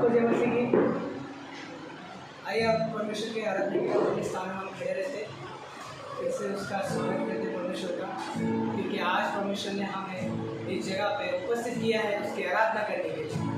आपको जय मसीह की। आइए आप परमेश्वर के आराधना के अपने स्थान में हम खड़े रहते, फिर से उसका स्वागत करते परमेश्वर का, क्योंकि आज परमेश्वर ने हमें इस जगह पे उपस्थित किया है उसकी आराधना करने के लिए।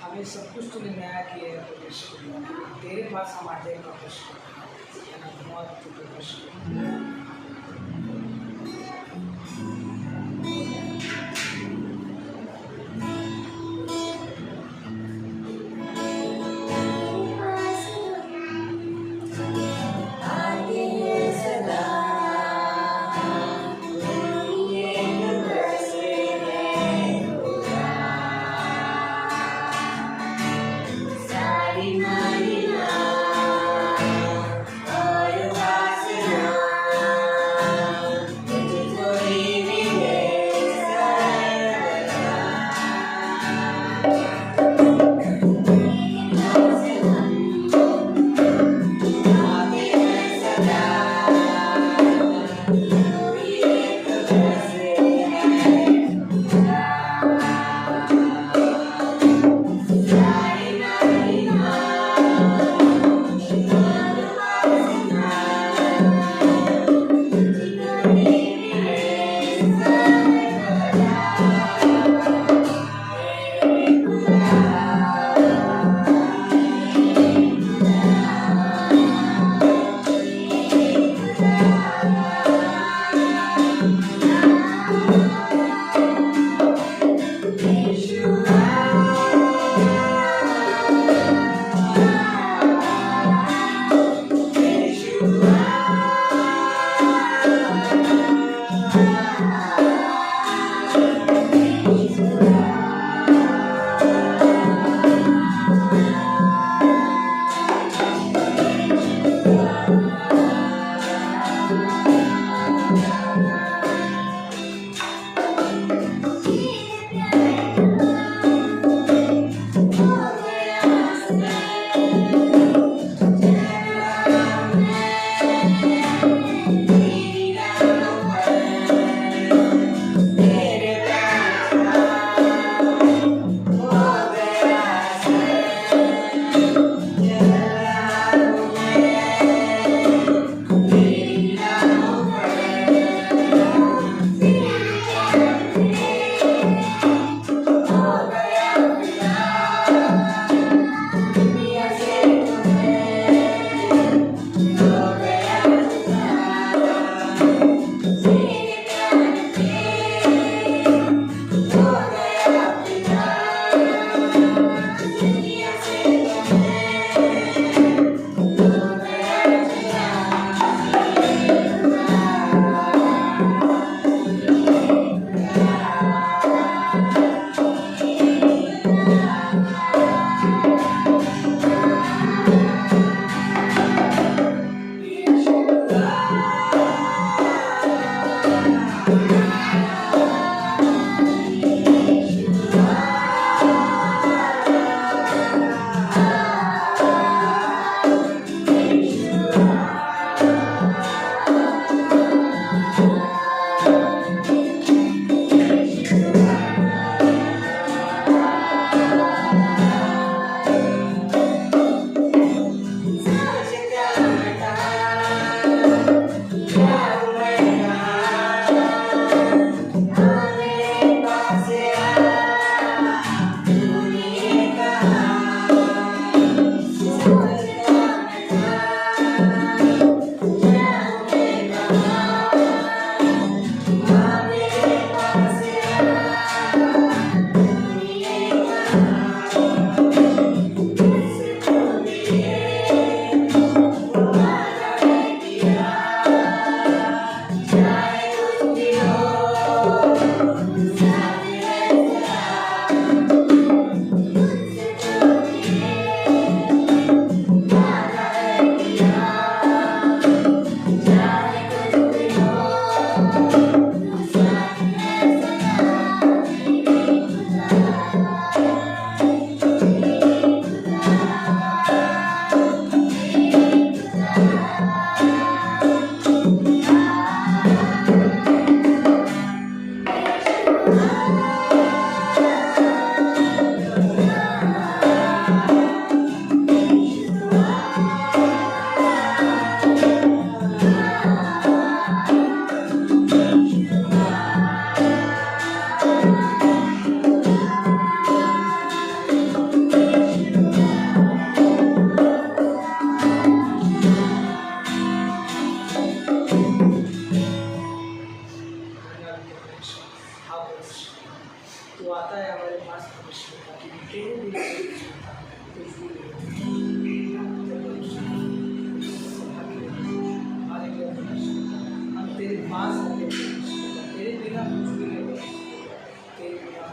हमें सब कुछ तूने नया किया है परमेश्वर, तेरे पास हम आते हैं परमेश्वर। आगे सदा तो आता है हमारे पास परमेश्वर का कि तेरे दिल से कुछ होता है, तो इसलिए हम तेरे पास आते हैं, तेरे बिना कुछ भी नहीं हो सकता, तेरे बिना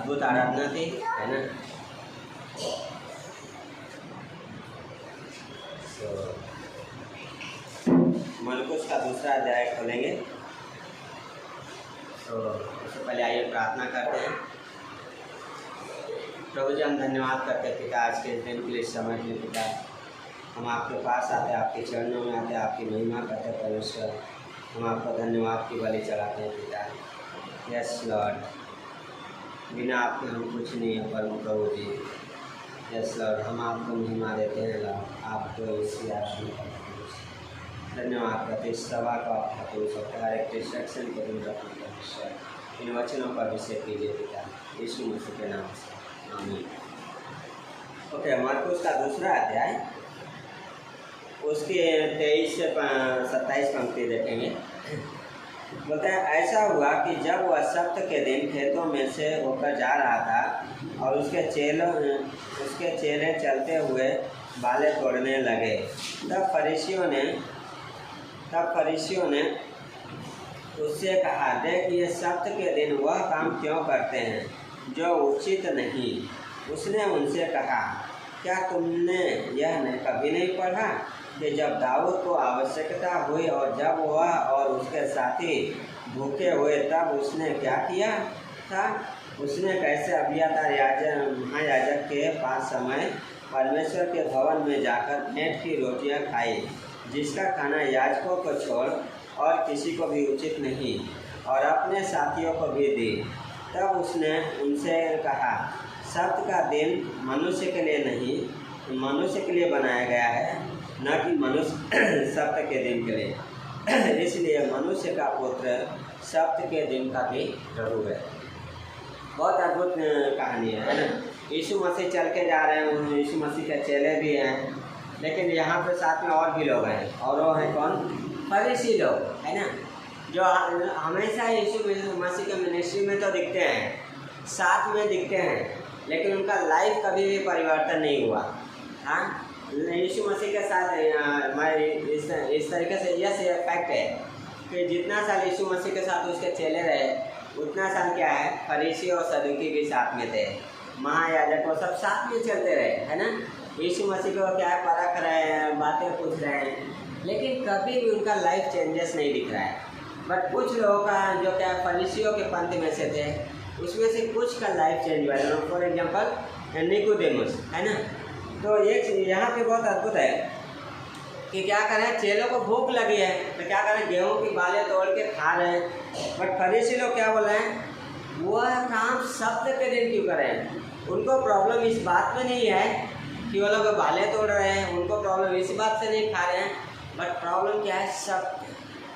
अद्भुत आराधना थी, है ना। तो मरकुस का दूसरा अध्याय खोलेंगे। तो उससे पहले आइए प्रार्थना करते हैं। प्रभु जी, हम धन्यवाद करते हैं पिता आज के दिन के लिए, समय के लिए पिता। हम आपके पास आते हैं, आपके चरणों में आते हैं, आपकी महिमा करते हैं परमेश्वर। हम आपको धन्यवाद की बलि चढ़ाते हैं पिता। यस लॉर्ड, बिना आपके हम कुछ नहीं है परम प्रभु जी। यस लॉर्ड, हम आपको महिमा देते हैं लॉर्ड, आपको इसी आशीर्वाद धन्यवाद करते। इस सभा को आप खाते सकते हर एक डिस्ट्रक्शन को दूर रखने परमेश्वर। इन वचनों पर अभिषेक कीजिए पिता, यीशु मसीह के नाम से, आमीन। ओके, मरकुस का दूसरा अध्याय, उसके 23 से 27 पंक्ति देखेंगे। बोलते हैं, ऐसा हुआ कि जब वह सप्त के दिन खेतों में से होकर जा रहा था और उसके चेले चलते हुए बाले तोड़ने लगे, तब फरीसियों ने उससे कहा, देख ये सप्त के दिन वह काम क्यों करते हैं जो उचित नहीं। उसने उनसे कहा, क्या तुमने यह कभी नहीं पढ़ा कि जब दाऊद को आवश्यकता हुई और जब वह और उसके साथी भूखे हुए तब उसने क्या किया था? उसने कैसे अबियातार महायाजक के पास समय परमेश्वर के भवन में जाकर भेंट की रोटियां खाई, जिसका खाना याजकों को छोड़ और किसी को भी उचित नहीं, और अपने साथियों को भी दी। तब उसने उनसे कहा, सप्त का दिन मनुष्य के लिए नहीं, मनुष्य के लिए बनाया गया है, न कि मनुष्य सप्त के दिन के लिए। इसलिए मनुष्य का पुत्र सप्त के दिन का भी प्रभु है। बहुत अद्भुत कहानी है ना। यीशु मसीह चल के जा रहे हैं, यीशु मसीह के चेले भी हैं, लेकिन यहाँ पे साथ में और भी लोग हैं, और वो हैं कौन? फरीसी लोग, है ना, जो हमेशा यीशु मसीह के मिनिस्ट्री में तो दिखते हैं, साथ में दिखते हैं, लेकिन उनका लाइफ कभी भी परिवर्तन नहीं हुआ। हाँ, यीशु मसीह के साथ इस तरीके से यह फैक्ट है कि जितना साल यीशु मसीह के साथ उसके चेले रहे, उतना साल क्या है, फरीसी और सदूकी भी साथ में थे, महायाजक वो सब साथ में चलते रहे, है ना। यीशु मसीह को क्या है, परख रहे हैं, बातें पूछ रहे हैं, लेकिन कभी भी उनका लाइफ चेंजेस नहीं दिख रहा है। बट कुछ लोगों का जो क्या फरीसियों के पंथ में से थे, उसमें से कुछ का लाइफ चेंज हुआ है। फॉर एग्जाम्पल निकोदेमुस, है ना। तो एक यहाँ पे बहुत अद्भुत है कि क्या करें, चेलों को भूख लगी है तो क्या करें, गेहूं की बालें तोड़ के खा रहे हैं। बट फरीसी लोग क्या बोल रहे हैं, वह काम सप्त के दिन क्यों करें। उनको प्रॉब्लम इस बात में नहीं है कि वो लोग बालें तोड़ रहे हैं, उनको प्रॉब्लम इस बात से नहीं खा रहे हैं, बट प्रॉब्लम क्या है, सप्त,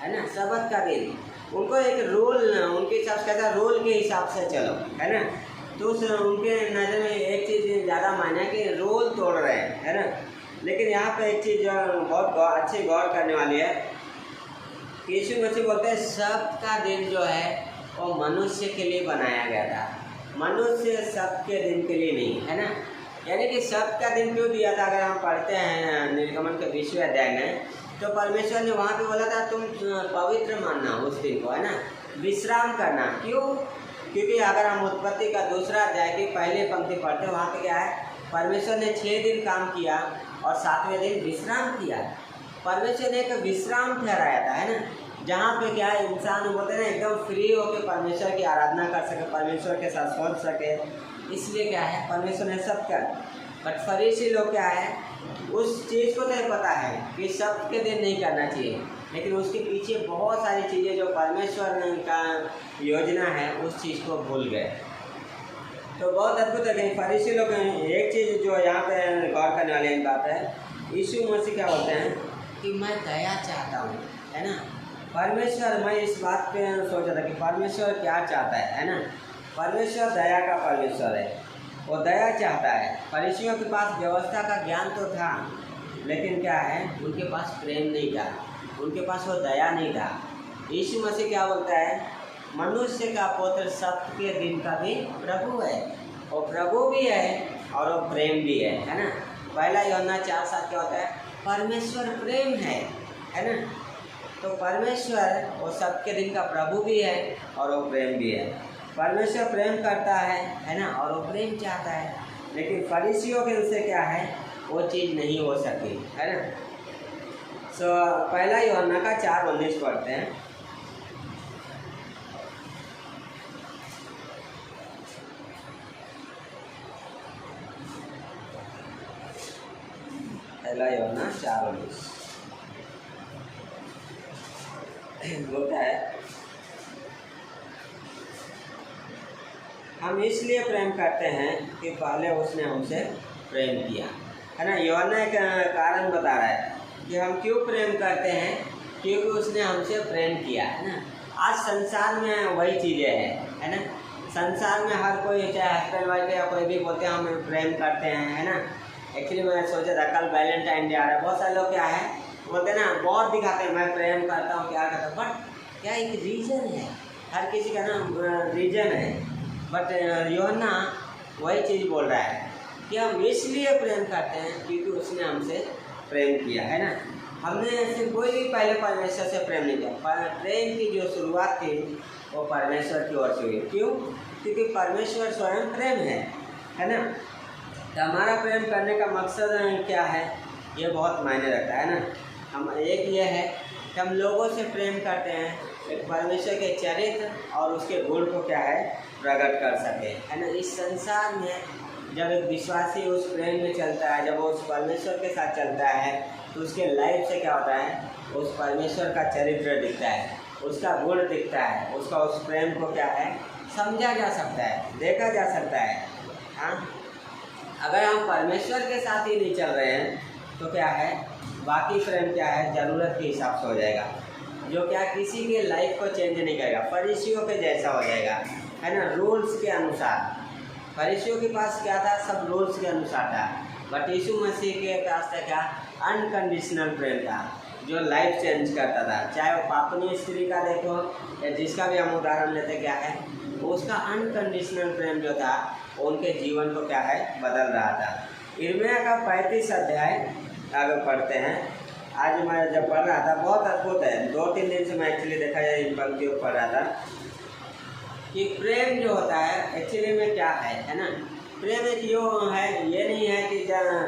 है ना, सबत का दिन। उनको एक रूल, उनके हिसाब से कहता है रूल के हिसाब से चलो, है ना। तो उनके नज़र में एक चीज़ ज़्यादा मायने कि रोल तोड़ रहे हैं, है ना। लेकिन यहाँ पे एक चीज़ जो बहुत अच्छी गौर करने वाली है, यीशु मसीह बोलते हैं सप्त का दिन जो है वो मनुष्य के लिए बनाया गया था, मनुष्य सप्त के दिन के लिए नहीं, है ना। यानी कि सप्त का दिन क्यों दिया था, अगर हम पढ़ते हैं निर्गमन के 20वें अध्याय में, तो परमेश्वर ने वहाँ पे बोला था तुम पवित्र मानना उस दिन को, है ना, विश्राम करना। क्यों? क्योंकि अगर हम उत्पत्ति का 2 अध्याय की पहले पंक्ति पढ़ते हैं, वहाँ पे क्या है, परमेश्वर ने 6 दिन काम किया और 7वें दिन विश्राम किया। परमेश्वर ने एक विश्राम ठहराया था, है ना, जहाँ पे क्या है, इंसान बोलते हैं ना एकदम फ्री होकर परमेश्वर की आराधना कर सके, परमेश्वर के साथ सोच सके। इसलिए क्या है, परमेश्वर ने सब कर। बट फरीसी लोग क्या है, उस चीज़ को तो पता है कि सप्त के दिन नहीं करना चाहिए, लेकिन उसके पीछे बहुत सारी चीज़ें जो परमेश्वर का योजना है उस चीज़ को भूल गए। तो बहुत अद्भुत है कि फरीसी लोग, एक चीज़ जो यहाँ पे गौर करने वाली बात है, यीशु मसीह क्या बोलते हैं कि मैं दया चाहता हूँ, है ना। परमेश्वर, मैं इस बात पे सोचा था कि परमेश्वर क्या चाहता है ना। परमेश्वर दया का परमेश्वर है, वो दया चाहता है। फरीसियों के पास व्यवस्था का ज्ञान तो था, लेकिन क्या है, उनके पास प्रेम नहीं था, उनके पास वो दया नहीं था। यीशु मसीह क्या बोलता है, मनुष्य का पुत्र सप्त के दिन का भी प्रभु है, वो प्रभु भी है और वो प्रेम भी है ना। पहला यूहन्ना 4:7 क्या होता है, परमेश्वर प्रेम है ना। तो परमेश्वर वो सप्त के दिन का प्रभु भी है और वो प्रेम भी है। परमेश्वर प्रेम करता है ना, और वो प्रेम चाहता है, लेकिन फरीसियों के उनसे क्या है, वो चीज़ नहीं हो सकी, है ना। सो पहला यूहन्ना का 4:19 पढ़ते हैं। पहला यूहन्ना 4:19 बोलता है, हम इसलिए प्रेम करते हैं कि पहले उसने हमसे प्रेम किया, है ना। यूहन्ना एक कारण बता रहा है कि हम क्यों प्रेम करते हैं, क्योंकि उसने हमसे प्रेम किया, है ना। आज संसार में वही चीज़ें हैं, है ना। संसार में हर कोई, चाहे हस्बैंड वाइफ या कोई भी, बोलते हैं हम प्रेम करते हैं, है ना। एक्चुअली मैं सोचा था कल वैलेंटाइन डे आ रहा है, बहुत सारे लोग क्या है बोलते हैं ना, बहुत दिखाते हैं मैं प्रेम करता हूँ, क्या करता हूँ, बट क्या एक रीज़न है, हर किसी का ना रीज़न है। बट यूहन्ना वही चीज़ बोल रहा है कि हम इसलिए प्रेम करते हैं क्योंकि उसने हमसे प्रेम किया, है ना। हमने ऐसे कोई भी पहले परमेश्वर से प्रेम नहीं किया। प्रेम की जो शुरुआत थी वो परमेश्वर की ओर से हुई। क्यों? क्योंकि परमेश्वर स्वयं प्रेम है ना। तो हमारा प्रेम करने का मकसद क्या है, ये बहुत मायने रखता है ना। हम एक ये है कि हम लोगों से प्रेम करते हैं, एक परमेश्वर के चरित्र और उसके गुण को क्या है प्रकट कर सके, है ना। इस संसार में जब एक विश्वासी उस प्रेम में चलता है, जब वो उस परमेश्वर के साथ चलता है, तो उसके लाइफ से क्या होता है, उस परमेश्वर का चरित्र दिखता है, उसका गुण दिखता है, उसका उस प्रेम को क्या है समझा जा सकता है, देखा जा सकता है। हाँ, अगर हम परमेश्वर के साथ ही नहीं चल रहे हैं तो क्या है, बाकी प्रेम क्या है ज़रूरत के हिसाब से हो जाएगा, जो क्या किसी के लाइफ को चेंज नहीं करेगा, फरीसियों के जैसा हो जाएगा, है ना, रूल्स के अनुसार। फरीसियों के पास क्या था, सब रूल्स के अनुसार था, बट यीशु मसीह के पास था क्या, अनकंडीशनल प्रेम था, जो लाइफ चेंज करता था। चाहे वो पापनी स्त्री का देखो या जिसका भी हम उदाहरण लेते, क्या है उसका अनकंडीशनल प्रेम जो था उनके जीवन को क्या है बदल रहा था। यिर्मयाह का 35 अध्याय आगे पढ़ते हैं। आज मैं जब पढ़ रहा था बहुत अद्भुत है, 2-3 दिन से मैं एक्चुअली देखा जाए इन पंक्तियों को पढ़ रहा था कि प्रेम जो होता है एक्चुअली में क्या है ना। प्रेम एक यो है, ये नहीं है कि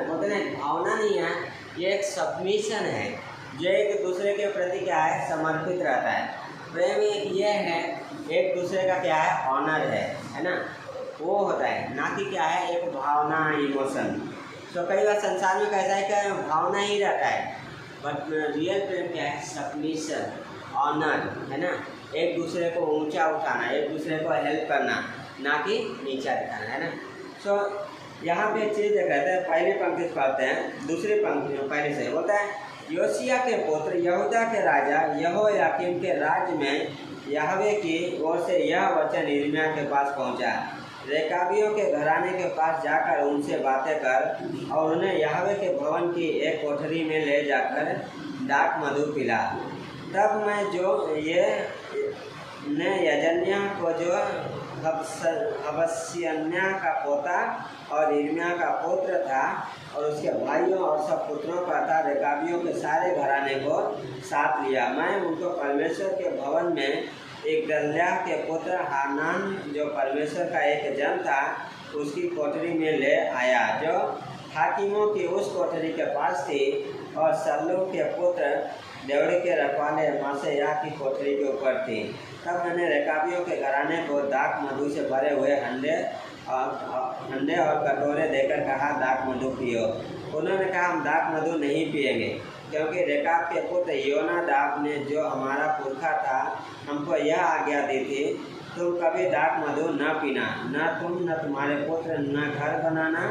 बोलते हैं भावना नहीं है, ये एक सबमिशन है जो एक दूसरे के प्रति क्या है समर्पित रहता है। प्रेम एक ये है, एक दूसरे का क्या है ऑनर है ना, वो होता है, ना कि क्या है एक भावना इमोशन। तो कई बार संसार में कैसा है कि भावना ही रहता है, बट रियल प्रेम क्या है सबमिशन, ऑनर, है ना, एक दूसरे को ऊंचा उठाना, एक दूसरे को हेल्प करना, ना कि नीचा दिखाना, है ना। सो यहाँ पे चीज़ कहते हैं, पहली पंक्ति पढ़ते हैं, दूसरी पंक्ति पहले से होता है, योशिया के पुत्र यहूदा के राजा यहोयाकीम के राज्य में यहवे की ओर से यह वचन यिर्मयाह के पास पहुँचा, रेकाबियों के घराने के पास जाकर उनसे बातें कर और उन्हें यहवे के भवन की एक कोठरी में ले जाकर दाख मधु पिला। तब मैं जो ये ने यजन्या को जो हबस्यन्या का पोता और यिर्मयाह का पुत्र था और उसके भाइयों और सब पुत्रों का था, रेकाबियों के सारे घराने को साथ लिया। मैं उनको परमेश्वर के भवन में एक गल्याह के पुत्र हानान जो परमेश्वर का एक जन था उसकी कोठरी में ले आया, जो हाकिमों की उस कोठरी के पास थी, और सल्लू के पुत्र देवड़ी के रखवाले मासेयाह की कोठरी के ऊपर थी। तब मैंने रेकाबियों के घराने को दाख मधु से भरे हुए हंडे और कटोरे देकर कहा, दाख मधु पियो। उन्होंने कहा, हम दाख मधु नहीं पिएंगे, क्योंकि रेकाब के पुत्र योनादाब ने जो हमारा पुरखा था हमको यह आज्ञा दी थी, तुम कभी दाख मधु न पीना, न तुम न तुम्हारे पुत्र, न घर बनाना,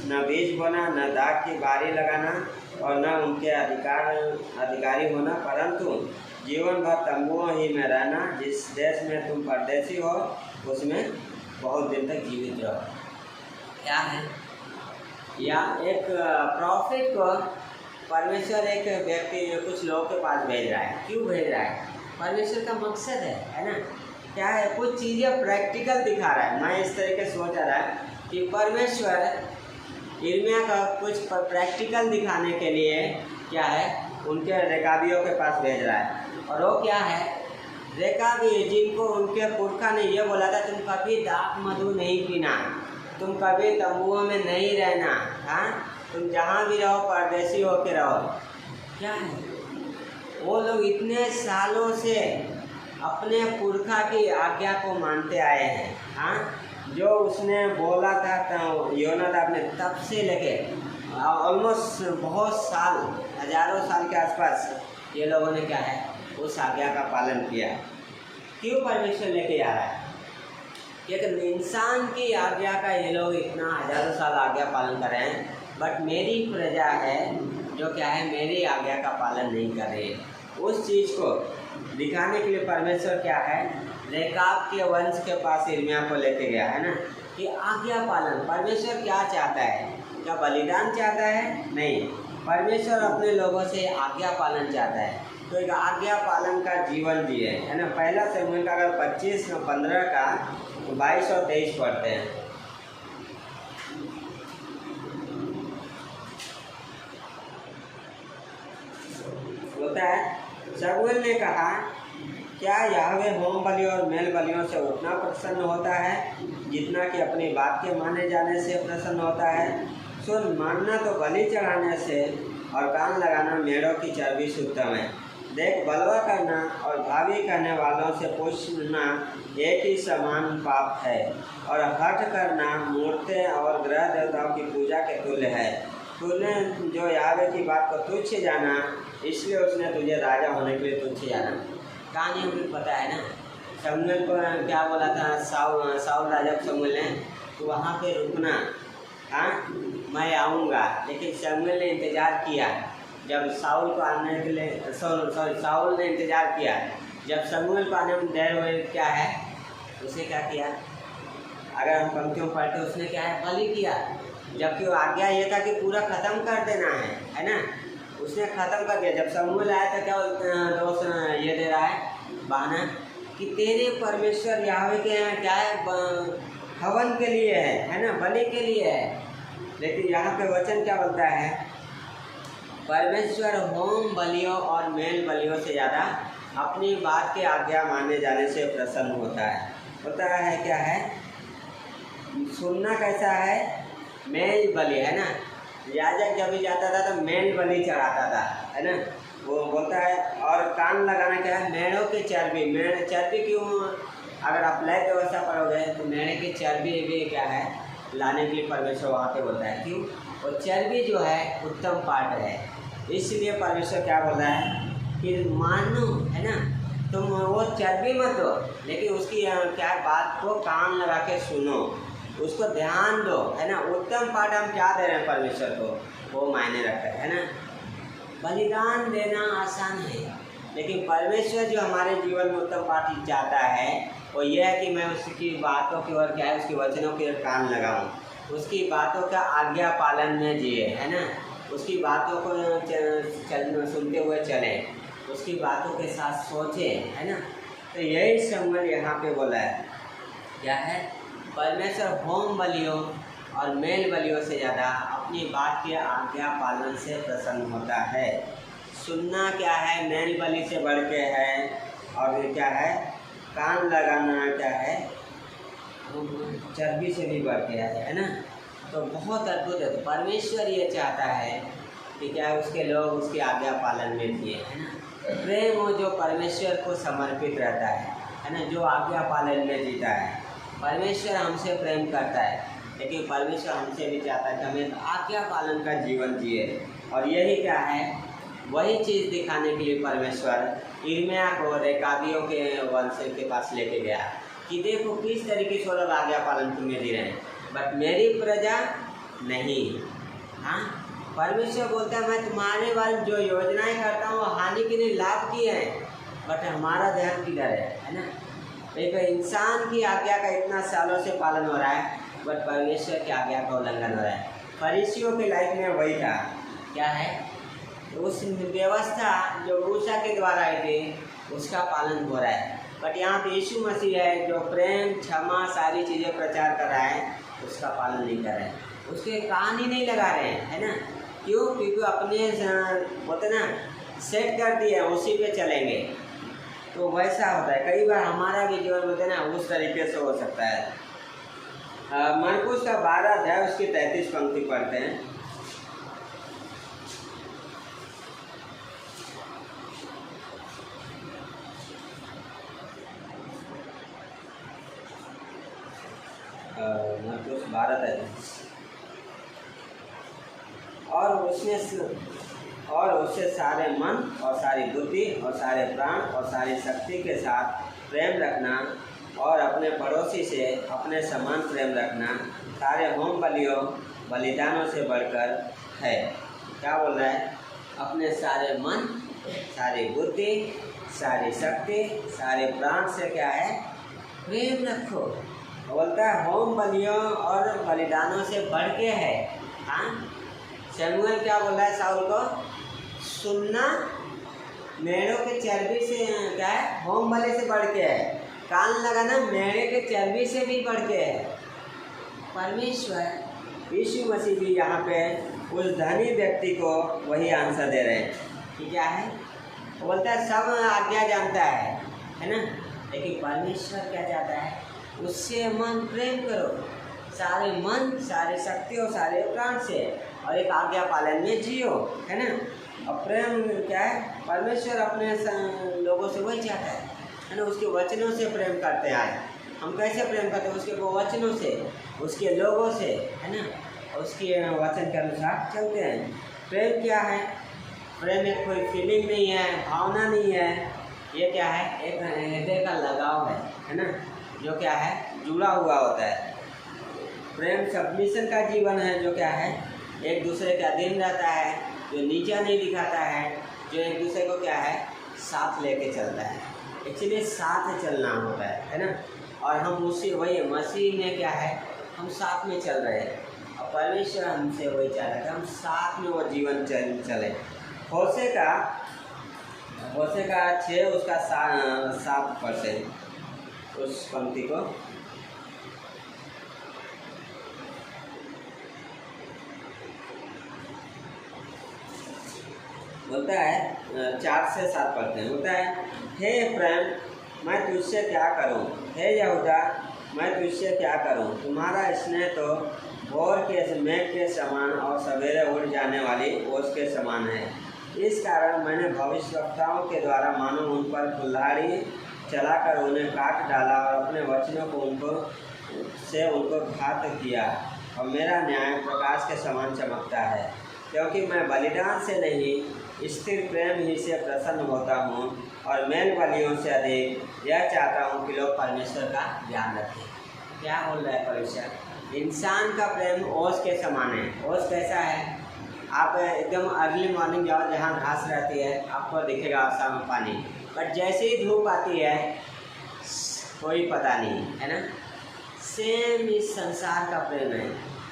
न बीज बोना, न दाख की बारी लगाना और न उनके अधिकारी होना, परंतु जीवन भर तंबुओं ही में रहना। जिस देश में तुम परदेशी हो उसमें बहुत दिन तक जीवित रहो। क्या है, या एक प्रॉफिट को परमेश्वर एक व्यक्ति कुछ लोगों के पास भेज रहा है। क्यों भेज रहा है? परमेश्वर का मकसद है ना। क्या है, कुछ चीज़ें प्रैक्टिकल दिखा रहा है। मैं इस तरीके से सोच रहा है कि परमेश्वर यिर्मयाह का कुछ प्रैक्टिकल दिखाने के लिए क्या है उनके रेकाबियों के पास भेज रहा है। और वो क्या है रेकाबी जिनको उनके पुरखा ने ये बोला था तुम कभी दाख मधु नहीं पीना, तुम कभी तंबुओं में नहीं रहना, हाँ तुम जहाँ भी रहो परदेसी होके रहो। क्या है, वो लोग इतने सालों से अपने पुरखा की आज्ञा को मानते आए हैं, हाँ जो उसने बोला था तो योनादाब ने तब से लेके ऑलमोस्ट बहुत साल, हजारों साल के आसपास ये लोगों ने क्या है उस आज्ञा का पालन किया। क्यों परमेश्वर लेके आ रहा है? क्योंकि इंसान की आज्ञा का ये लोग इतना हजारों साल आज्ञा पालन कर रहे हैं, बट मेरी प्रजा है जो क्या है मेरी आज्ञा का पालन नहीं कर रही है। उस चीज़ को दिखाने के लिए परमेश्वर क्या है रेकाब के वंश के पास यिर्मयाह को लेके गया है ना, कि आज्ञा पालन। परमेश्वर क्या चाहता है? क्या बलिदान चाहता है? नहीं, परमेश्वर अपने लोगों से आज्ञा पालन चाहता है। तो एक आज्ञा पालन का जीवन जिए, है ना। पहला शमूएल का अगर 25:15 का 22 और 23 पढ़ते हैं। होता है, शमूएल ने कहा क्या यहोवा होम बलि और मेल बलियों से उतना प्रसन्न होता है जितना कि अपनी बात के माने जाने से प्रसन्न होता है? सुन, मानना तो बलि चढ़ाने से और कान लगाना मेढ़ों की चर्बी से उत्तम है। देख, बलवा करना और भावी करने वालों से पूछना एक ही समान पाप है, और हठ करना मूर्तें और ग्रह देवताओं की पूजा के तुल्य है। तूने जो यहोवा की बात को तुच्छ जाना, इसलिए उसने तुझे राजा होने के लिए तुच्छ जाना। कहानी हमें पता है ना, शमूएल को क्या बोला था साउल राजा शमूएल ने, तो वहाँ पे रुकना, हाँ मैं आऊँगा। लेकिन शमूएल ने इंतज़ार किया, जब साउल को आने के लिए साउल ने इंतज़ार किया, जब शमूएल को आने में देर हुई, क्या है उसे क्या किया? अगर हम पंक्तियों पढ़ते उसने क्या है बलि किया, जबकि वो आज्ञा ये था कि पूरा ख़त्म कर देना है ना। उसने ख़त्म कर दिया। जब शमूएल आया था क्या दोस्त ये दे रहा है बहाना कि तेरे परमेश्वर यहोवा के यहाँ क्या है हवन के लिए है ना, बलि के लिए है। लेकिन यहाँ पे वचन क्या बोलता है? परमेश्वर होम बलियों और मेल बलियों से ज़्यादा अपनी बात के आज्ञा माने जाने से प्रसन्न होता है। होता है क्या है? सुनना कैसा है? मेल बलि, है ना। याजक जब भी जाता था तो मेल बलि चढ़ाता था, है ना। वो बोलता है, और कान लगाना क्या है? मेढ़ों की चर्बी। मेढ़ चर्बी क्यों? अगर आप लय व्यवस्था पढ़ोगे तो मेढ़े की चर्बी भी क्या है लाने के लिए परमेश्वर वहाँ पे बोलता है। क्यों? और चर्बी जो है उत्तम पाठ है, इसलिए परमेश्वर क्या बोल रहा है कि मानो, है ना, तुम वो चर्बी मत दो, लेकिन उसकी क्या बात को कान लगा के सुनो, उसको ध्यान दो, है ना। उत्तम पाठ हम क्या दे रहे हैं परमेश्वर को, वो मायने रखता है ना। बलिदान देना आसान है, लेकिन परमेश्वर जो हमारे जीवन में उत्तम पाठ चाहता है वो ये है कि मैं उसकी बातों की ओर क्या है, उसके वचनों की ओर कान लगाऊं, उसकी बातों का आज्ञा पालन में जिए, है ना। उसकी बातों को सुनते हुए चले, उसकी बातों के साथ सोचे, है ना। तो यही शमूएल यहाँ पे बोला है, क्या है? परमेश्वर होम बलियों और मेल बलियों से ज़्यादा अपनी बात के आज्ञा पालन से प्रसन्न होता है। सुनना क्या है? मेल बलि से बढ़ के है, और ये क्या है? कान लगाना क्या है? चर्बी से भी बढ़ के है ना। तो बहुत अद्भुत है। तो परमेश्वर ये चाहता है कि क्या उसके लोग उसकी आज्ञा पालन में जिए, है ना। प्रेम हो जो परमेश्वर को समर्पित रहता है ना, जो आज्ञा पालन में जीता है। परमेश्वर हमसे प्रेम करता है, लेकिन परमेश्वर हमसे भी चाहता है कि हमें आज्ञा पालन का जीवन जिए। और यही क्या है? वही चीज़ दिखाने के लिए परमेश्वर यिर्मयाह को रेकाबियों के वंश के पास लेके गया कि देखो किस तरीके से लोग आज्ञा पालन तुम्हें दे रहे हैं, बट मेरी प्रजा नहीं। हाँ, परमेश्वर बोलता है मैं तुम्हारे बारे में जो योजनाएं करता हूँ वो हानि के लिए लाभ की है, बट हमारा ध्यान किधर है ना। एक इंसान की आज्ञा का इतना सालों से पालन हो रहा है, बट परमेश्वर की आज्ञा का उल्लंघन हो रहा है। फरीसियों की लाइफ में वही था, क्या है? उस व्यवस्था जो मूसा के द्वारा आई थी उसका पालन हो रहा है, बट यहाँ पे यीशु मसीह है जो प्रेम, क्षमा, सारी चीज़ें प्रचार कर रहा है, उसका पालन नहीं कर रहे हैं, उसके कान ही नहीं लगा रहे हैं, है ना। क्यों? क्योंकि अपने बोलते ना सेट कर दिए, उसी पे चलेंगे। तो वैसा होता है। कई बार हमारा भी जीवन होता है ना, उस तरीके से हो सकता है। मरकुस का 12 अध्याय उसकी 33 पंक्ति पढ़ते हैं। मरकुस 12 अध्याय। और उससे सारे मन और सारी बुद्धि और सारे प्राण और सारी शक्ति के साथ प्रेम रखना और अपने पड़ोसी से अपने समान प्रेम रखना सारे होम बलिदानों से बढ़कर है। क्या बोल रहा है? अपने सारे मन, सारी बुद्धि, सारी शक्ति, सारे प्राण से क्या है? प्रेम रखो। बोलता है होम बलियों और बलिदानों से बढ़ के है। हाँ, शमूएल क्या बोल रहा है साउल को? सुनना मेढ़ों के चर्बी से क्या है? होम बलि से बढ़ के है। कान लगाना मेढ़े के चर्बी से भी बढ़ के है। परमेश्वर यीशु मसीह भी यहाँ पे उस धनी व्यक्ति को वही आंसर दे रहे हैं कि क्या है? वो बोलता है सब आज्ञा जानता है ना, लेकिन परमेश्वर क्या चाहता है? उससे मन प्रेम करो, सारे मन, सारी शक्ति और सारे प्राण से, और एक आज्ञा पालन में जियो, है ना। और प्रेम क्या है? परमेश्वर अपने लोगों से वही चाहता है ना। उसके वचनों से प्रेम करते हैं। आज हम कैसे प्रेम करते हैं? उसके वचनों से, उसके लोगों से, है ना, उसके वचन के अनुसार चलते हैं। प्रेम क्या है? प्रेम एक कोई फीलिंग नहीं है, भावना नहीं है। ये क्या है? एक हृदय का लगाव है ना, जो क्या है? जुड़ा हुआ होता है। प्रेम सबमिशन का जीवन है, जो क्या है? एक दूसरे के अधीन रहता है, जो नीचा नहीं दिखाता है, जो एक दूसरे को क्या है? साथ लेके चलता है। एक्चुअली साथ चलना होता है ना। और हम उसी वही मसीह में क्या है? हम साथ में चल रहे हैं, और परमेश्वर हमसे वही चाहता है हम साथ में वो जीवन चले। होशे का 6 उसका 7 पढ़ते हैं उस पंक्ति को। बोलता है 4 से 7 पढ़ते हैं। बोलता है हे प्रेम, मैं तुझसे क्या करूं? हे यहूदा, मैं तुझसे क्या करूं? तुम्हारा स्नेह तो भोर के मेघ के समान और सवेरे उड़ जाने वाली ओस के समान है। इस कारण मैंने भविष्यवक्ताओं के द्वारा मानो उन पर कुल्हाड़ी चलाकर उन्हें काट डाला और अपने वचनों को उनको घात किया, और मेरा न्याय प्रकाश के समान चमकता है। क्योंकि मैं बलिदान से नहीं, स्थिर प्रेम ही से प्रसन्न होता हूँ, और मेल बलियों से अधिक यह चाहता हूँ कि लोग परमेश्वर का ध्यान रखें। क्या बोल रहा है परमेश्वर? इंसान का प्रेम ओस के समान है। ओस कैसा है? आप एकदम अर्ली मॉर्निंग जाओ, जहाँ घास रहती है आपको दिखेगा शाम में पानी, बट जैसे ही धूप आती है कोई पता नहीं, है ना। सेम इस संसार का प्रेम है,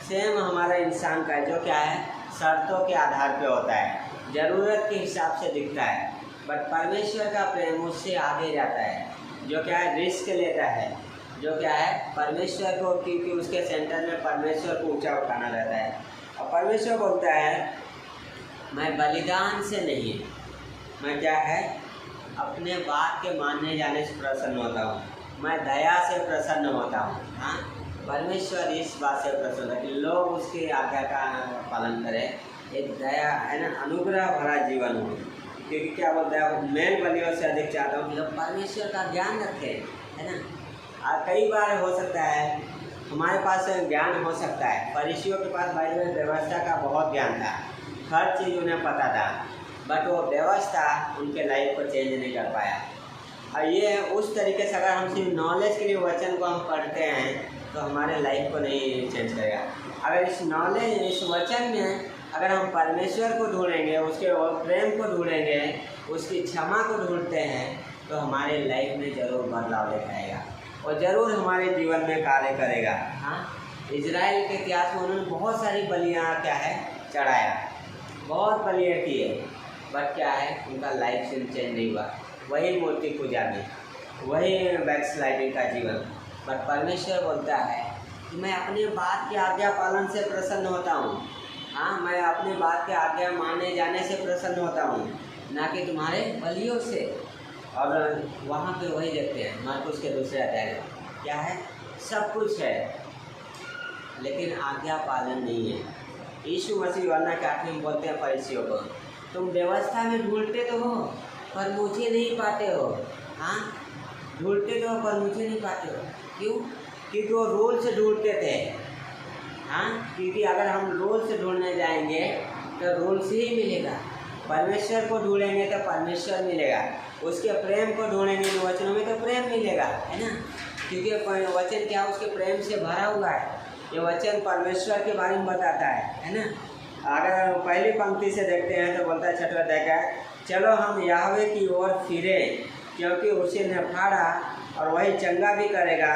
सेम हमारा इंसान का है, जो क्या है? शर्तों के आधार पे होता है, ज़रूरत के हिसाब से दिखता है। बट परमेश्वर का प्रेम उससे आगे जाता है, जो क्या है? रिस्क लेता है, जो क्या है? परमेश्वर को, क्योंकि उसके सेंटर में परमेश्वर को ऊंचा उठाना रहता है। और परमेश्वर बोलता है मैं बलिदान से नहीं, मैं क्या है? अपने बात के मानने जाने से प्रसन्न होता हूँ, मैं दया से प्रसन्न होता हूँ। हाँ, परमेश्वर इस बात से प्रसन्न है कि लोग उसकी आज्ञा का पालन करें, एक दया है ना, अनुग्रह भरा जीवन हो। क्योंकि क्या बोलता है? मेल बलियों से अधिक चाहता हूँ कि लोग परमेश्वर का ज्ञान रखें, है ना। कई बार हो सकता है हमारे पास ज्ञान हो सकता है, फरीसियों के पास बाइबल व्यवस्था का बहुत ज्ञान था, हर चीज़ उन्हें पता था, बट वो व्यवस्था उनके लाइफ को चेंज नहीं कर पाया। और ये उस तरीके से अगर हम सिर्फ नॉलेज के लिए वचन को हम पढ़ते हैं तो हमारे लाइफ को नहीं चेंज करेगा। अगर इस नॉलेज, इस वचन में अगर हम परमेश्वर को ढूंढेंगे, उसके प्रेम को ढूंढेंगे, उसकी क्षमा को ढूंढते हैं, तो हमारे लाइफ में ज़रूर बदलाव लेकर आएगा और ज़रूर हमारे जीवन में कार्य करेगा। हाँ, इजराइल के इतिहास में उन्होंने बहुत सारी बलियाँ क्या है? चढ़ाया, बहुत बलियाँ किए, बट क्या है? उनका लाइफ से चेंज नहीं हुआ, वही मूर्ति पूजा में, वही बैकस्लाइडिंग का जीवन। बट परमेश्वर बोलता है कि मैं अपनी बात के आज्ञा पालन से प्रसन्न होता हूँ। हाँ, मैं अपनी बात के आज्ञा माने जाने से प्रसन्न होता हूँ, ना कि तुम्हारे बलियों से। और वहाँ पे वही देखते हैं मार्कुस के दूसरे अध्याय में क्या है, सब कुछ है लेकिन आज्ञा पालन नहीं है। यीशु मसीह यूहन्ना के 8 में बोलते हैं फरीसियों को, तुम व्यवस्था में ढूंढते तो हो पर मुझे नहीं पाते हो। हाँ, ढूंढते तो हो पर मुझे नहीं पाते हो। क्यों? क्योंकि वो रूल से ढूंढते थे। हाँ, क्योंकि अगर हम रूल से ढूंढने जाएंगे तो रूल से ही मिलेगा। परमेश्वर को ढूंढेंगे तो परमेश्वर मिलेगा, उसके प्रेम को ढूंढेंगे इन वचनों में तो प्रेम मिलेगा, है ना। क्योंकि वचन क्या, उसके प्रेम से भरा हुआ है। ये वचन परमेश्वर के बारे में बताता है ना। अगर पहली पंक्ति से देखते हैं तो बोलता है 6वां अध्याय का, चलो हम याहवे की ओर फिरें क्योंकि उसी ने फाड़ा और वही चंगा भी करेगा,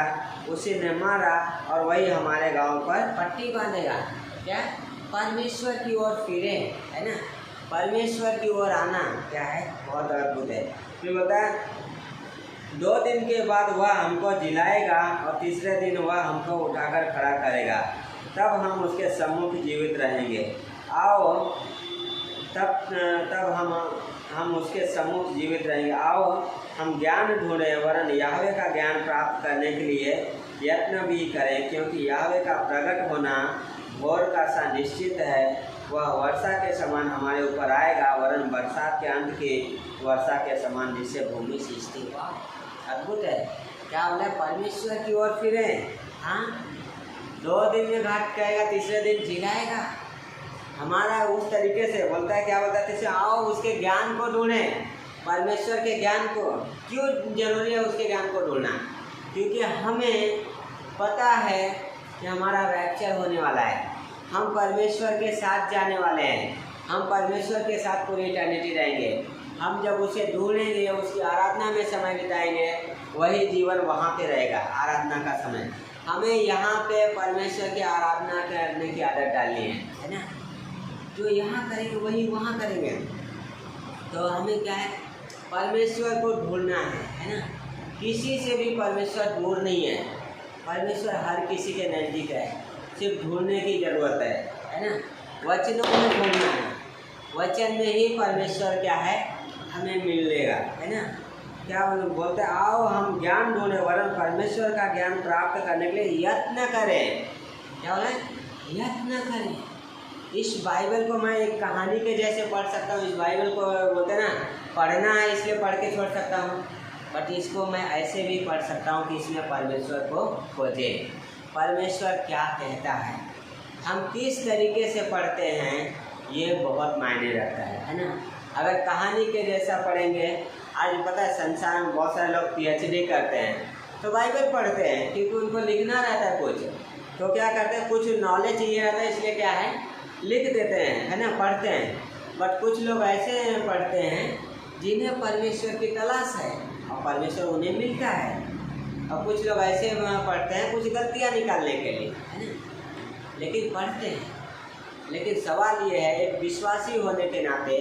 उसी ने मारा और वही हमारे गांव पर पट्टी बांधेगा। क्या? परमेश्वर की ओर फिरे, है ना। परमेश्वर की ओर आना क्या है, बहुत अद्भुत है। फिर बोलता है 2 दिन के बाद वह हमको जिलाएगा और तीसरे दिन वह हमको उठाकर खड़ा करेगा, तब हम उसके सम्मुख जीवित रहेंगे। आओ तब हम उसके सम्मुख जीवित रहेंगे। आओ हम ज्ञान ढूंढें, वरन याहवे का ज्ञान प्राप्त करने के लिए यत्न भी करें, क्योंकि याहवे का प्रकट होना भोर का सा निश्चित है। वह वर्षा के समान हमारे ऊपर आएगा, वरन बरसात के अंत की वर्षा के समान, जिससे भूमि सिंचती। वाह, अद्भुत है। क्या बोला? परमेश्वर की ओर फिरें। हाँ, 2 दिन में घाट करेगा, तीसरे दिन जिलाएगा। हमारा उस तरीके से बोलता है, क्या बोलता है, जैसे आओ उसके ज्ञान को ढूंढें, परमेश्वर के ज्ञान को। क्यों जरूरी है उसके ज्ञान को ढूंढना? क्योंकि हमें पता है कि हमारा रैप्चर होने वाला है, हम परमेश्वर के साथ जाने वाले हैं, हम परमेश्वर के साथ पूरी इटर्निटी रहेंगे। हम जब उसे ढूंढेंगे, उसकी आराधना में समय बिताएंगे, वही जीवन वहाँ पे रहेगा, आराधना का समय। हमें यहाँ पे परमेश्वर की आराधना करने की आदत डालनी है ना। जो यहाँ करेंगे वही वहाँ करेंगे। तो हमें क्या है, परमेश्वर को ढूंढना है ना। किसी से भी परमेश्वर दूर नहीं है, परमेश्वर हर किसी के नज़दीक है, सिर्फ ढूंढने की ज़रूरत है ना। वचनों में ढूंढना है, वचन में ही परमेश्वर क्या है हमें मिलेगा, है ना। क्या बोलते हैं, आओ हम ज्ञान ढूंढें, वरन परमेश्वर का ज्ञान प्राप्त करने के लिए यत्न करें। क्या बोला? यत्न करें। इस बाइबल को मैं एक कहानी के जैसे पढ़ सकता हूँ। इस बाइबल को बोलते हैं ना, पढ़ना है इसलिए पढ़ के छोड़ सकता हूँ, बट इसको मैं ऐसे भी पढ़ सकता हूँ कि इसमें परमेश्वर को खोजे, परमेश्वर क्या कहता है, हम किस तरीके से पढ़ते हैं, ये बहुत मायने रखता है ना। अगर कहानी के जैसा पढ़ेंगे, आज पता है संसार में बहुत सारे लोग PhD करते हैं तो बाइबल पढ़ते हैं क्योंकि उनको लिखना रहता है कुछ, तो क्या करते हैं, कुछ नॉलेज चाहिए रहता है, इसलिए क्या है लिख देते हैं, है ना, पढ़ते हैं। बट कुछ लोग ऐसे पढ़ते हैं जिन्हें परमेश्वर की तलाश है और परमेश्वर उन्हें मिलता है, और कुछ लोग ऐसे पढ़ते हैं कुछ गलतियाँ निकालने के लिए, है ना, लेकिन पढ़ते हैं। लेकिन सवाल ये है, एक विश्वासी होने के नाते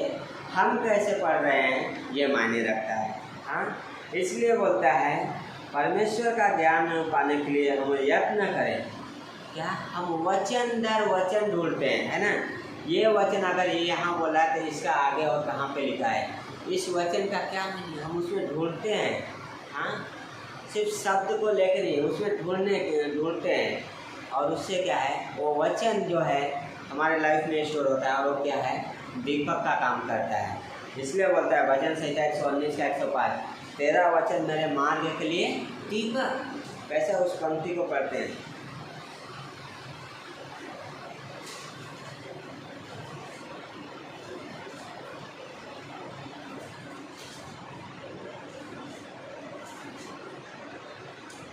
हम कैसे पढ़ रहे हैं ये मायने रखता है। हाँ, इसलिए बोलता है परमेश्वर का ज्ञान पाने के लिए हम यत्न करें। क्या? हम वचन दर वचन ढूंढते हैं, है ना। ये वचन अगर ये यहाँ बोला है तो इसका आगे और कहाँ पे लिखा है, इस वचन का क्या मीनिंग, हम उसमें ढूंढते हैं। हाँ, सिर्फ शब्द को लेकर नहीं, उसमें ढूंढते हैं, और उससे क्या है, वो वचन जो है हमारे लाइफ में स्टोर होता है, और वो क्या है, दीपक का काम करता है। इसलिए बोलता है भजन संहिता 119 का 105, तेरा वचन मेरे मार्ग के लिए दीपक। कैसे उस पंक्ति को पढ़ते हैं,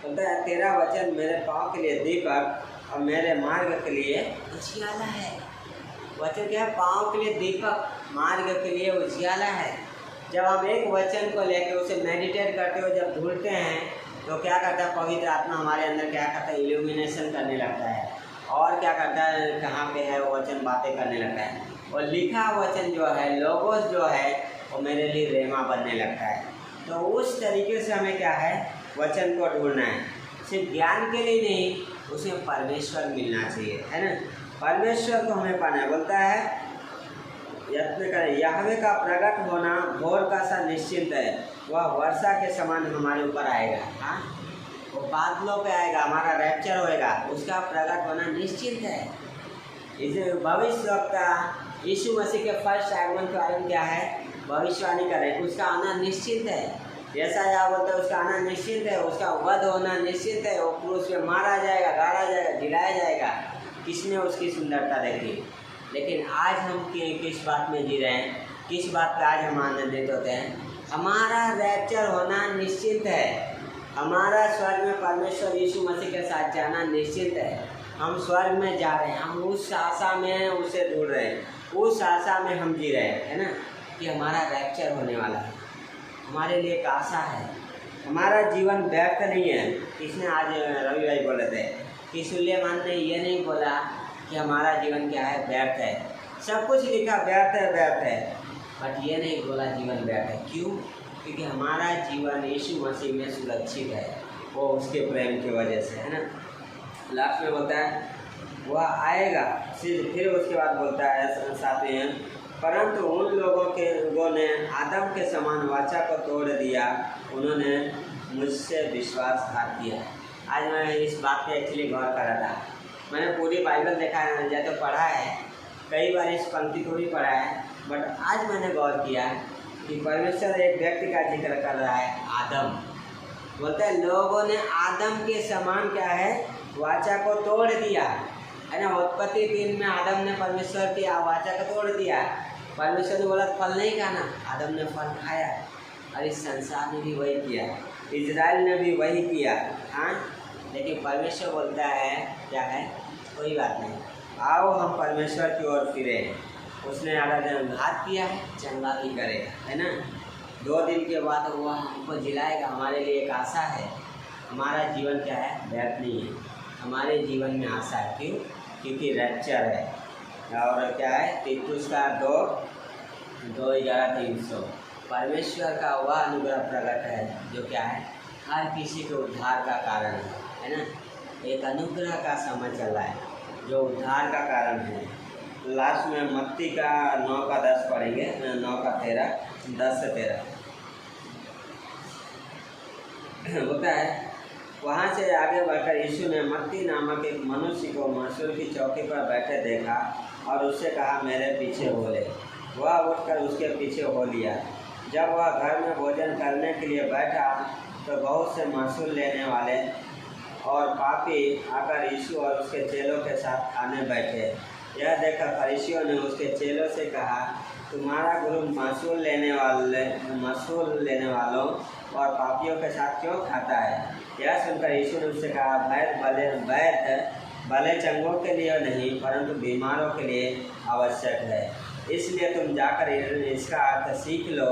बोलता है तेरा वचन मेरे पाँव के लिए दीपक और मेरे मार्ग के लिए उजियाला है। वचन क्या है, पाँव के लिए दीपक, मार्ग के लिए उजियाला है। जब हम एक वचन को लेकर उसे मेडिटेट करते हो, जब ढूंढते हैं, तो क्या करता है, पवित्र आत्मा हमारे अंदर क्या करता है, इल्यूमिनेशन करने लगता है, और क्या करता है, कहाँ पे है वो वचन बातें करने लगता है, और लिखा वचन जो है, लोगोस जो है, वो मेरे लिए रेमा बनने लगता है। तो उस तरीके से हमें क्या है, वचन को ढूंढना है, सिर्फ ज्ञान के लिए नहीं, उसमें परमेश्वर मिलना चाहिए, है ना। परमेश्वर को हमें पाना है। बोलता है प्रयत्न करें। यहोवा का प्रकट होना भोर का सा निश्चिंत है, वह वर्षा के समान हमारे ऊपर आएगा। हाँ, वो बादलों पे आएगा, हमारा रैप्चर होएगा, उसका प्रकट होना निश्चिंत है। इसे भविष्यवक्ता यीशु मसीह के फर्स्ट आगमन के बारे में क्या है, भविष्यवाणी करें, उसका आना निश्चिंत है। जैसा या बोलते हैं उसका आना निश्चिंत है, उसका वध होना निश्चिंत है, वो क्रूस पे मारा जाएगा, गाड़ा जाएगा, गिराया जाएगा। किसने उसकी सुंदरता देखी? लेकिन आज हम किस बात में जी रहे हैं, किस बात पे आज हम आनंदित होते हैं? हमारा रैप्चर होना निश्चित है, हमारा स्वर्ग में परमेश्वर यीशु मसीह के साथ जाना निश्चित है। हम स्वर्ग में जा रहे हैं, हम उस आशा में उससे जुड़ रहे हैं, उस आशा में हम जी रहे हैं, है ना, कि हमारा रैप्चर होने वाला है। हमारे लिए एक आशा है, हमारा जीवन व्यर्थ नहीं है। किसने आज रवि भाई बोले थे कि सुलेमान ने ये नहीं बोला कि हमारा जीवन क्या है, व्यर्थ है। सब कुछ लिखा व्यर्थ है, व्यर्थ है, बट ये नहीं बोला जीवन व्यर्थ है। क्यों? क्योंकि हमारा जीवन यीशु मसीह में सुरक्षित है, वो उसके प्रेम की वजह से, है ना। लास्ट में बोलता है वह आएगा, फिर उसके बाद बोलता है साथ में, परंतु उन लोगों ने आदम के समान वाचा को तोड़ दिया, उन्होंने मुझसे विश्वासघात किया। आज मैं इस बात पे एक्चुअली गौर कर रहा था। मैंने पूरी बाइबल देखा है, या तो पढ़ा है, कई बार इस पंक्ति को भी पढ़ा है, बट आज मैंने गौर किया कि परमेश्वर एक व्यक्ति का जिक्र कर रहा है, आदम। बोलता है लोगों ने आदम के समान क्या है, वाचा को तोड़ दिया, है ना। उत्पत्ति 3 में आदम ने परमेश्वर की वाचा को तोड़ दिया। परमेश्वर ने बोला फल नहीं खाना, आदम ने फल खाया। और इस संसार ने भी वही किया, इजराइल ने भी वही किया। हाँ, लेकिन परमेश्वर बोलता है क्या है, कोई बात नहीं, आओ हम परमेश्वर की ओर फिरे। उसने अगर घात किया है, चंगा भी करेगा, है ना। 2 दिन के बाद वह हमको जिलाएगा। हमारे लिए एक आशा है, हमारा जीवन क्या है, व्यर्थ नहीं है, हमारे जीवन में आशा है। क्यों? क्योंकि रैप्चर है। और क्या है, तीतुस का 2:11-300 परमेश्वर का वह अनुग्रह प्रकट है जो क्या है, हर किसी के उद्धार का कारण है ना। एक अनुग्रह का समय चल रहा है जो उद्धार का कारण है। लास्ट में मत्ती का 9:10 पढ़ेंगे, 9:13, 10-13 होता है। वहाँ से आगे बढ़कर यीशु ने मत्ती नामक एक मनुष्य को मसूर की चौकी पर बैठे देखा और उससे कहा, मेरे पीछे हो ले। वह उठकर उसके पीछे हो लिया। जब वह घर में भोजन करने के लिए बैठा तो बहुत से महसूल लेने वाले और पापी आकर यीशु और उसके चेलों के साथ खाने बैठे। यह देखकर फरीसियों ने उसके चेलों से कहा, तुम्हारा गुरु महसूल लेने वालों और पापियों के साथ क्यों खाता है? यह सुनकर यीशु ने उससे कहा, वैद्य भले चंगों के लिए नहीं परंतु बीमारों के लिए आवश्यक है। इसलिए तुम जाकर इसका अर्थ सीख लो,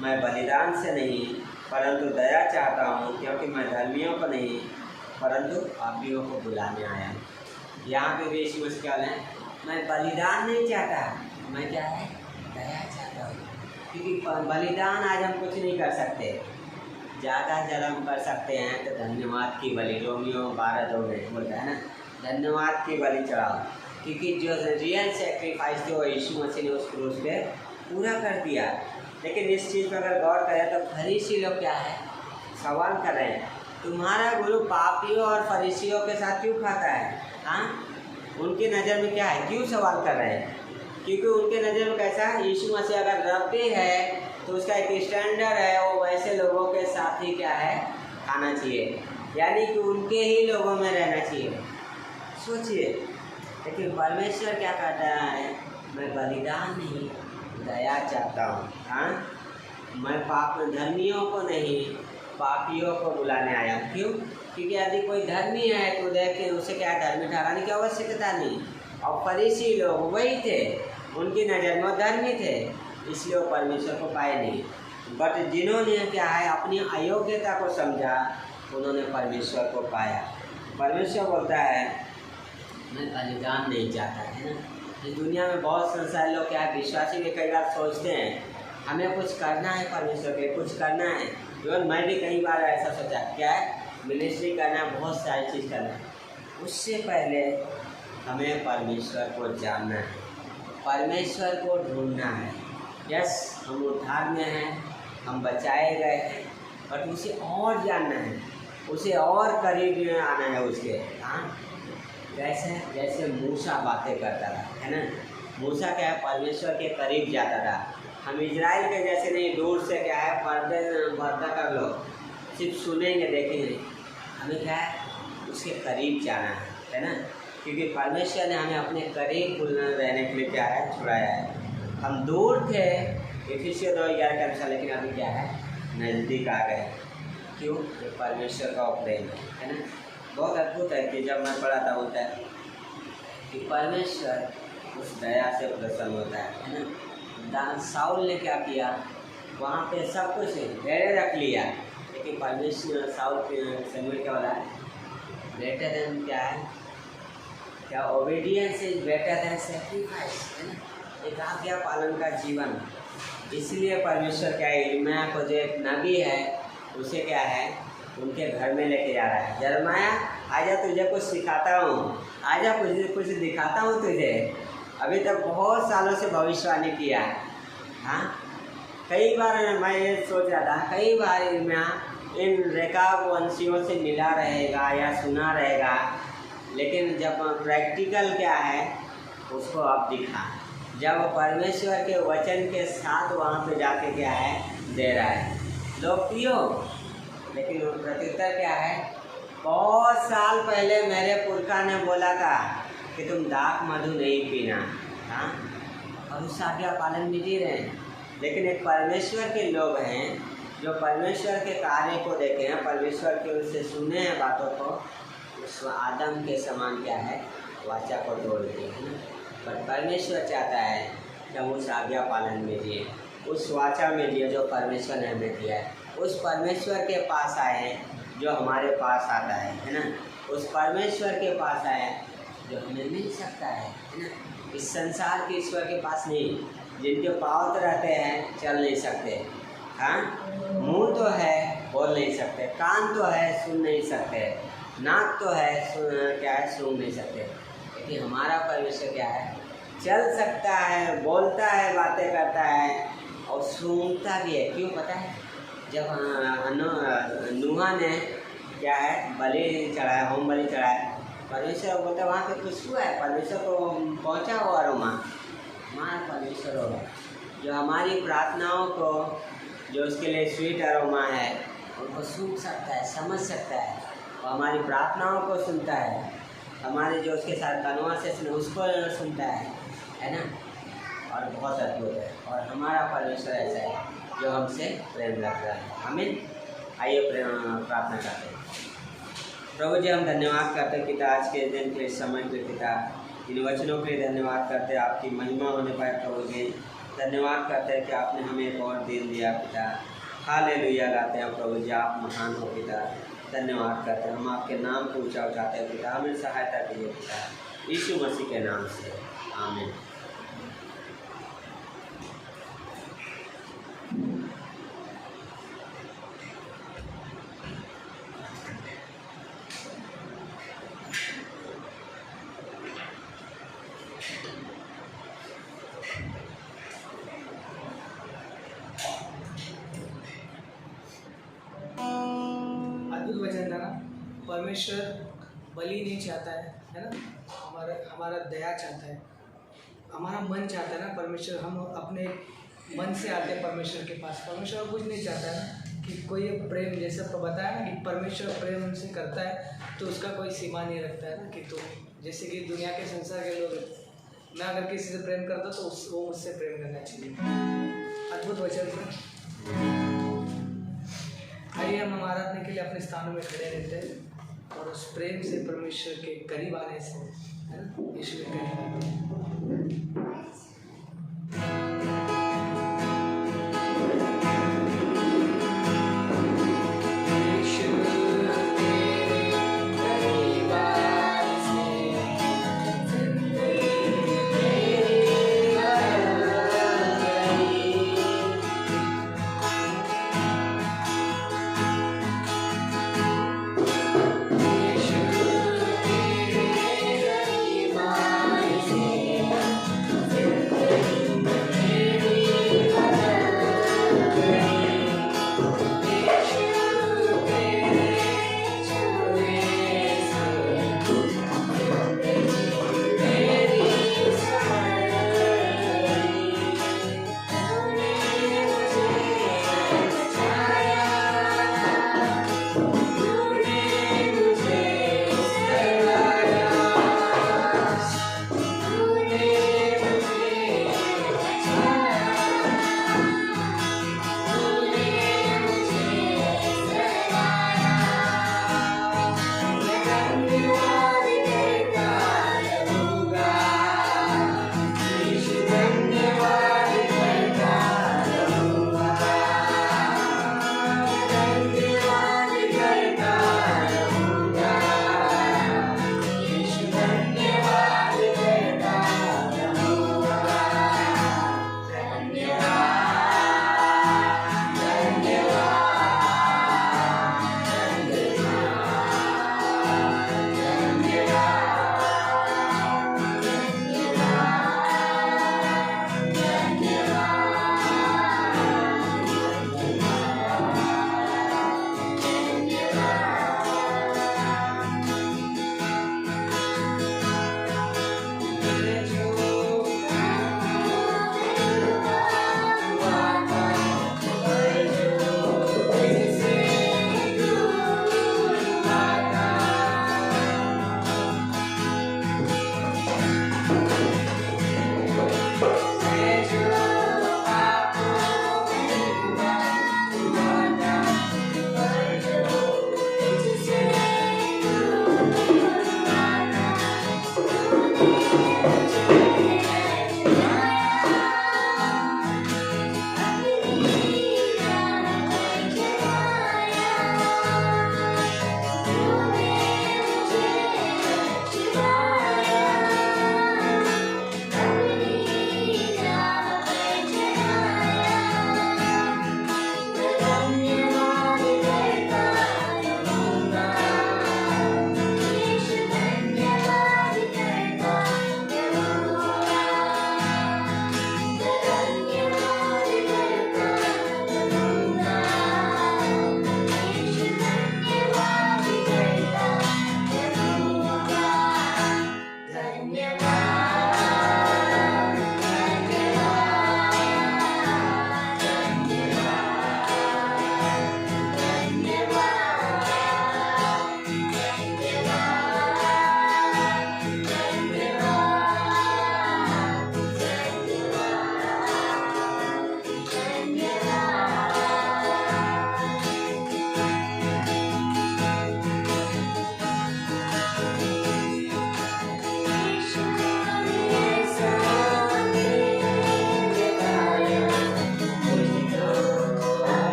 मैं बलिदान से नहीं परंतु दया चाहता हूँ, क्योंकि मैं धर्मियों को नहीं परंतु पापियों को बुलाने आया हूँ। यहाँ पे भी यीशु मसीह क्या है, मैं बलिदान नहीं चाहता, मैं क्या है, दया चाहता हूँ। क्योंकि बलिदान आज हम कुछ नहीं कर सकते, ज़्यादा हम कर सकते हैं तो धन्यवाद की बलि, रोमियो 12:2 में बोलता है ना, धन्यवाद की बलि चढ़ाओ। क्योंकि जो रियल सेक्रीफाइस थे वो यीशु मसीह ने उस क्रूस पे पूरा कर दिया। लेकिन इस चीज़ पर अगर गौर करें तो फरीसी लोग क्या है, सवाल कर रहे हैं, तुम्हारा गुरु पापियों और फरीसियों के साथ क्यों खाता है? हाँ, उनकी नज़र में क्या है, क्यों सवाल कर रहे हैं? क्योंकि उनके नज़र में कैसा है, यीशु मसीह अगर रब्बी है तो उसका एक स्टैंडर्ड है, वो वैसे लोगों के साथ ही क्या है, खाना चाहिए, यानी कि उनके ही लोगों में रहना चाहिए। सोचिए, लेकिन परमेश्वर क्या कहता है, मैं बलिदान नहीं दया चाहता हूँ। हाँ, मैं धर्मियों को नहीं पापियों को बुलाने आया हूँ। क्यों? क्योंकि यदि कोई धर्मी है तो देखे उसे क्या धर्मी ठहराने की आवश्यकता नहीं। और फरीसी लोग वही थे, उनकी नज़र में वो धर्मी थे, इसलिए वो परमेश्वर को पाए नहीं। बट जिन्होंने क्या है अपनी अयोग्यता को समझा, उन्होंने परमेश्वर को पाया। परमेश्वर बोलता है मैं बलिदान नहीं चाहता, है ना। इस दुनिया में बहुत संसार लोग क्या है, विश्वासी भी कई बार सोचते हैं हमें कुछ करना है, परमेश्वर के कुछ करना है। इवन मैं भी कई बार ऐसा सोचा, क्या है, मिनिस्ट्री करना है, बहुत सारी चीज़ करना है। उससे पहले हमें परमेश्वर को जानना है, परमेश्वर को ढूंढना है। यस, हम उद्धार में हैं, हम बचाए गए हैं, बट उसे और जानना है, उसे और करीब आना है उसके। हाँ, जैसे मूसा बातें करता था, है ना। मूसा क्या है, परमेश्वर के करीब जाता था। हम इजराइल के जैसे नहीं, दूर से क्या है पर्दा कर लो, सिर्फ सुनेंगे देखेंगे। हमें क्या है, उसके करीब जाना है ना। क्योंकि परमेश्वर ने हमें अपने करीब रहने के लिए क्या है, छुड़ाया है। हम दूर थे इफिसियों 2:11 के अनुसार, लेकिन अभी क्या है, नज़दीक आ गए। क्यों? ये परमेश्वर का प्रेम है ना। बहुत अद्भुत है कि जब मैं पढ़ा था, बोलता है कि परमेश्वर उस दया से प्रसन्न होता है ना। साउल ने क्या किया, वहाँ पे सब कुछ डेरे रख लिया, लेकिन परमेश्वर साउल शमूएल क्या बोला है, बेटर देन क्या है, क्या obedience is better than sacrifice, है ना। एक आज्ञा पालन का जीवन। इसलिए परमेश्वर क्या है, यिर्मयाह को जो एक नबी है उसे क्या है, उनके घर में लेके जा रहा है। यिर्मयाह, आजा तुझे कुछ सिखाता हूँ, आजा कुछ दिखाता हूँ तुझे। अभी तक बहुत सालों से भविष्यवाणी किया है। हाँ, कई बार मैं ये सोच रहा था, कई बार यिर्मयाह इन रेकाब वंशियों से मिला रहेगा या सुना रहेगा, लेकिन जब प्रैक्टिकल क्या है उसको अब दिखा, जब परमेश्वर के वचन के साथ वहाँ पे जाके क्या है दे रहा है। लोग पियो, लेकिन प्रत्युत्तर क्या है, बहुत साल पहले मेरे पुरखा ने बोला था कि तुम दाख मधु नहीं पीना। हाँ, और उस आज्ञा पालन भी जी रहे हैं। लेकिन एक परमेश्वर के लोग हैं जो परमेश्वर के कार्य को देखे हैं, परमेश्वर के उससे सुने हैं बातों को, उस आदम के समान क्या है, वाचा को तोड़ते हैं ना। पर परमेश्वर चाहता है कि हम उस आज्ञा पालन में जिए, उस वाचा में जिए जो परमेश्वर ने हमें दिया है। उस परमेश्वर के पास आए हैं जो हमारे पास आता है ना। उस परमेश्वर के पास आए जो हमें मिल सकता है ना। इस संसार के ईश्वर के पास नहीं, जिनके पाँव तो रहते हैं, चल नहीं सकते। हाँ, मुँह तो है, बोल नहीं सकते, कान तो है, सुन नहीं सकते, नाक तो है, क्या है, सूंघ नहीं सकते। लेकिन हमारा परमेश्वर क्या है, चल सकता है, बोलता है, बातें करता है और सूंघता भी है। क्यों पता है? जब नूहा ने क्या है बलि चढ़ाया, होम बलि चढ़ाया, परमेश्वर बोलता वहाँ पे खुशबू है, परमेश्वर को पहुँचा हुआ अरोमा, हमारा परमेश्वर होगा जो हमारी प्रार्थनाओं को, जो उसके लिए स्वीट अरोमा है, उनको सूंघ सकता है, समझ सकता है, और हमारी प्रार्थनाओं को सुनता है, हमारे जो उसके साथ कन्वर्सेशन उसको सुनता है ना। और बहुत अद्भुत है। और हमारा परमेश्वर ऐसा है जो हमसे प्रेम रख रहा है। आमीन। आइए प्रार्थना करते हैं। प्रभु जी, हम धन्यवाद करते हैं पिता, आज के दिन के समय के पिता, इन वचनों के लिए धन्यवाद करते हैं, आपकी महिमा होने पाए प्रभु जी। धन्यवाद करते हैं कि आपने हमें एक और दिन दिया पिता। हालेलुया गाते हैं प्रभु जी, आप महान हो पिता। धन्यवाद करते हैं, हम आपके नाम को ऊँचा उठाते हैं पिता। हमें सहायता कीजिए पिता, यीशु मसीह के नाम से, आमीन। परमेश्वर बलि नहीं चाहता है ना, हमारा दया चाहता है, हमारा मन चाहता है ना। परमेश्वर, हम अपने मन से आते हैं परमेश्वर के पास। परमेश्वर कुछ नहीं चाहता है ना कि कोई प्रेम, जैसा तो बताया ना कि परमेश्वर प्रेम हमसे करता है तो उसका कोई सीमा नहीं रखता है ना। कि तुम जैसे कि दुनिया के संसार के लोग, मैं अगर किसी से प्रेम करता तो वो मुझसे प्रेम करना चाहिए। अद्भुत वचन है। आइए हम आराधना के लिए अपने स्थानों में खड़े रहते हैं और उस प्रेम से परमेश्वर के करीब आने से, है ना, यीशु के करीब आते हैं।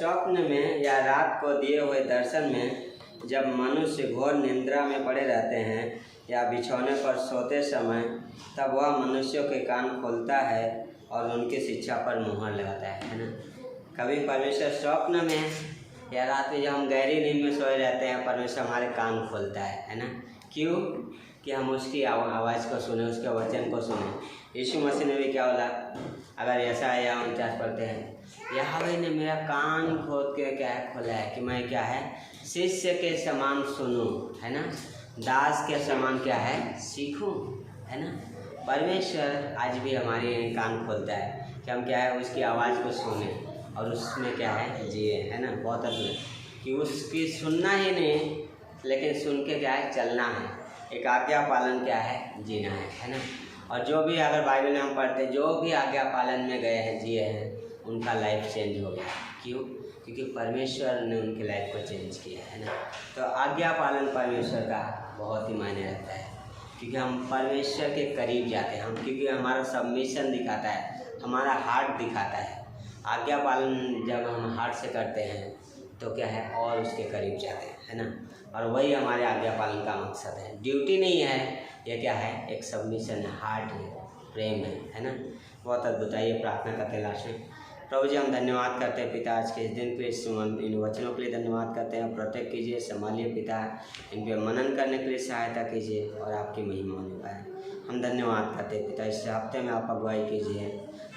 स्वप्न में या रात को दिए हुए दर्शन में जब मनुष्य घोर निद्रा में पड़े रहते हैं या बिछौने पर सोते समय, तब वह मनुष्यों के कान खोलता है और उनकी शिक्षा पर मुहर लगाता है ना। कभी परमेश्वर स्वप्न में या रात में जब हम गहरी नींद में सोए रहते हैं, परमेश्वर हमारे कान खोलता है ना। क्यों? कि हम उसकी आवाज़ को सुने, उसके वचन को सुने। यीशु मसीह ने भी क्या बोला? अगर यशायाह 49 पढ़ते हैं, यहोवा ने मेरा कान खोल के क्या है खोला है कि मैं क्या है शिष्य के समान सुनूं, है ना, दास के समान क्या है सीखूं, है ना। परमेश्वर आज भी हमारे कान खोलता है कि हम क्या है उसकी आवाज़ को सुने और उसमें क्या है जिए, है ना। बहुत अद्भुत कि उसकी सुनना ही नहीं, लेकिन सुन के क्या है चलना है, एक आज्ञा पालन क्या है जीना है ना। और जो भी अगर बाइबल में हम पढ़ते, जो भी आज्ञा पालन में गए हैं, जिए हैं, उनका लाइफ चेंज हो गया। क्यों? क्योंकि परमेश्वर ने उनकी लाइफ को चेंज किया है ना। तो आज्ञा पालन परमेश्वर का बहुत ही मायने रखता है, क्योंकि हम परमेश्वर के करीब जाते हैं हम, क्योंकि हमारा सबमिशन दिखाता है, हमारा हार्ट दिखाता है। आज्ञा पालन जब हम हार्ट से करते हैं तो क्या है और उसके करीब जाते हैं, है ना। और वही हमारे आज्ञा पालन का मकसद है, ड्यूटी नहीं है, ये क्या है एक सबमिशन है, हार्ट है, प्रेम है ना। बहुत अद्भुत। आइए प्रार्थना करते लास्ट में। प्रभु जी, हम धन्यवाद करते हैं पिता आज के इस दिन पे, इन वचनों के लिए धन्यवाद करते हैं। प्रोटेक्ट कीजिए, संभालिए पिता, इन पे मनन करने के लिए सहायता कीजिए और आपकी महिमा होने पाए। हम धन्यवाद करते हैं पिता, इस हफ्ते में आप अगुवाई कीजिए।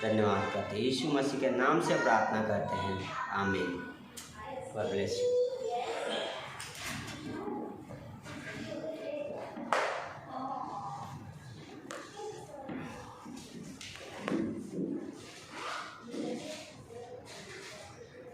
धन्यवाद करते हैं, यीशु मसीह के नाम से प्रार्थना करते हैं, आमीन। God bless you.